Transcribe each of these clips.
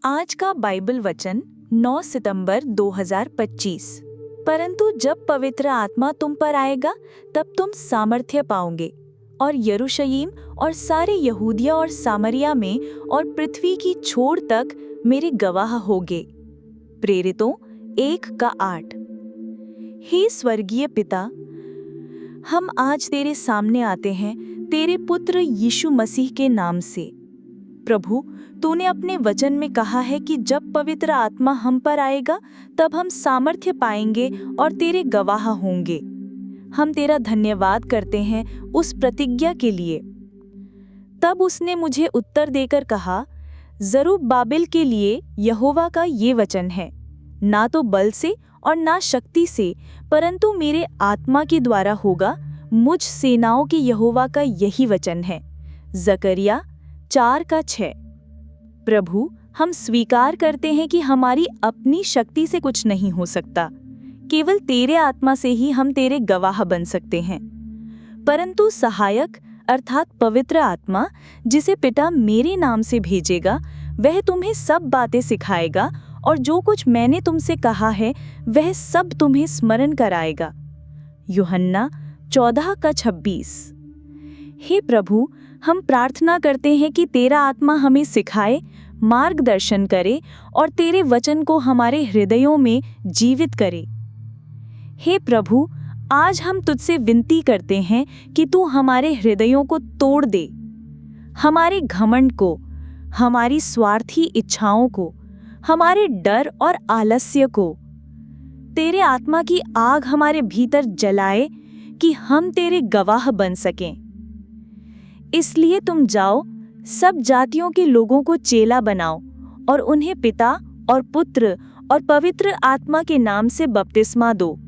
आज का बाइबल वचन 9 सितंबर 2025। परंतु जब पवित्र आत्मा तुम पर आएगा तब तुम सामर्थ्य पाओगे और यरूशलेम और सारे यहूदिया और सामरिया में और पृथ्वी की छोर तक मेरे गवाह होगे। प्रेरितों 1:8। हे स्वर्गीय पिता, हम आज तेरे सामने आते हैं तेरे पुत्र यीशु मसीह के नाम से। प्रभु, तूने अपने वचन में कहा है कि जब पवित्र आत्मा हम पर आएगा तब हम सामर्थ्य पाएंगे और तेरे गवाह होंगे। हम तेरा धन्यवाद करते हैं उस प्रतिज्ञा के लिए। तब उसने मुझे उत्तर देकर कहा, जरुब्बाबिल के लिए यहोवा का ये वचन है, ना तो बल से और ना शक्ति से, परंतु मेरे आत्मा के द्वारा होगा, मुझ सेनाओं के यहोवा का यही वचन है। जकरिया 4:6। प्रभु, हम स्वीकार करते हैं कि हमारी अपनी शक्ति से कुछ नहीं हो सकता, केवल तेरे आत्मा से ही हम तेरे गवाह बन सकते हैं। परंतु सहायक अर्थात पवित्र आत्मा, जिसे पिता मेरे नाम से भेजेगा, वह तुम्हें सब बातें सिखाएगा और जो कुछ मैंने तुमसे कहा है वह सब तुम्हें स्मरण कराएगा। यूहन्ना 14:26। हे प्रभु, हम प्रार्थना करते हैं कि तेरा आत्मा हमें सिखाए, मार्गदर्शन करे और तेरे वचन को हमारे हृदयों में जीवित करे। हे प्रभु, आज हम तुझसे विनती करते हैं कि तू हमारे हृदयों को तोड़ दे, हमारे घमंड को, हमारी स्वार्थी इच्छाओं को, हमारे डर और आलस्य को। तेरे आत्मा की आग हमारे भीतर जलाए कि हम तेरे गवाह बन सकें। इसलिए तुम जाओ, सब जातियों के लोगों को चेला बनाओ और उन्हें पिता और पुत्र और पवित्र आत्मा के नाम से बपतिस्मा दो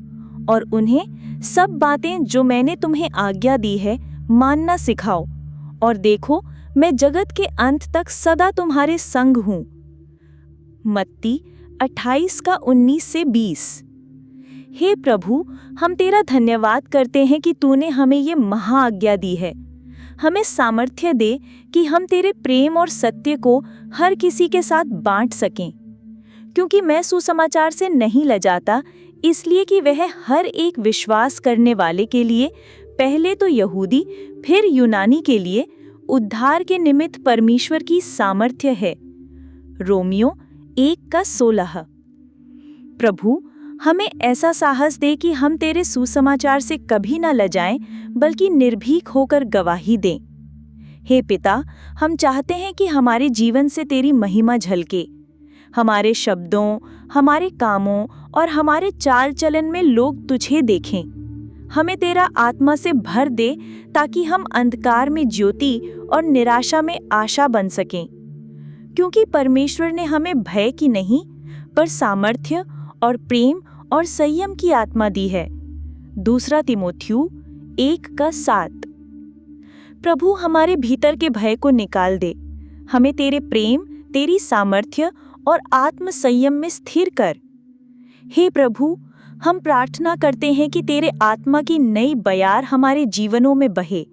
और उन्हें सब बातें जो मैंने तुम्हें आज्ञा दी है मानना सिखाओ। और देखो, मैं जगत के अंत तक सदा तुम्हारे संग हूँ। मत्ती 28:19-20। हे प्रभु, हम तेरा धन्यवाद करते हैं कि तूने हमें ये महाआज्ञा दी है। हमें सामर्थ्य दे कि हम तेरे प्रेम और सत्य को हर किसी के साथ बांट सकें, क्योंकि मैं सुसमाचार से नहीं लजाता, इसलिए कि वह हर एक विश्वास करने वाले के लिए, पहले तो यहूदी फिर यूनानी के लिए, उद्धार के निमित्त परमेश्वर की सामर्थ्य है। रोमियो 1:16। प्रभु, हमें ऐसा साहस दे कि हम तेरे सुसमाचार से कभी न लजाएं, बल्कि निर्भीक होकर गवाही दें। हे पिता, हम चाहते हैं कि हमारे जीवन से तेरी महिमा झलके, हमारे शब्दों, हमारे कामों और हमारे चाल चलन में लोग तुझे देखें। हमें तेरा आत्मा से भर दे ताकि हम अंधकार में ज्योति और निराशा में आशा बन सकें, क्योंकि परमेश्वर ने हमें भय की नहीं, पर सामर्थ्य और प्रेम और संयम की आत्मा दी है। 2 तिमोथियु 1:7। प्रभु, हमारे भीतर के भय को निकाल दे, हमें तेरे प्रेम, तेरी सामर्थ्य और आत्म संयम में स्थिर कर। हे प्रभु, हम प्रार्थना करते हैं कि तेरे आत्मा की नई बयार हमारे जीवनों में बहे,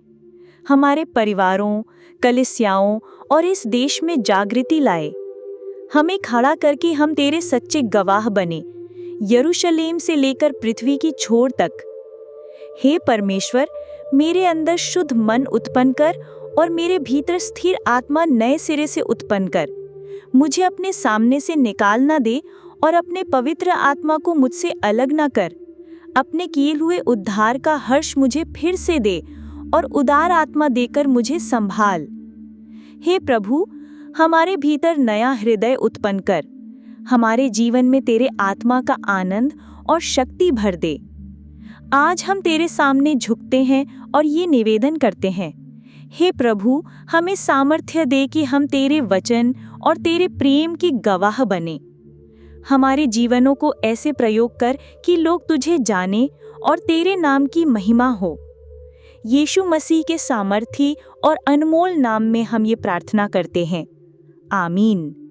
हमारे परिवारों, कलीसियाओं और इस देश में जागृति लाए। हमें खड़ा करके हम तेरे सच्चे गवाह बने, यरूशलेम से लेकर पृथ्वी की छोर तक। हे परमेश्वर, मेरे अंदर शुद्ध मन उत्पन्न कर और मेरे भीतर स्थिर आत्मा नए सिरे से उत्पन्न कर। मुझे अपने सामने से निकाल न दे और अपने पवित्र आत्मा को मुझसे अलग न कर। अपने किए हुए उद्धार का हर्ष मुझे फिर से दे और उदार आत्मा देकर मुझे संभाल। हे प्रभु, हमारे भीतर नया हृदय उत्पन्न कर, हमारे जीवन में तेरे आत्मा का आनंद और शक्ति भर दे। आज हम तेरे सामने झुकते हैं और ये निवेदन करते हैं, हे प्रभु, हमें सामर्थ्य दे कि हम तेरे वचन और तेरे प्रेम की गवाह बने। हमारे जीवनों को ऐसे प्रयोग कर कि लोग तुझे जाने और तेरे नाम की महिमा हो। यीशु मसीह के सामर्थी और अनमोल नाम में हम ये प्रार्थना करते हैं। आमीन।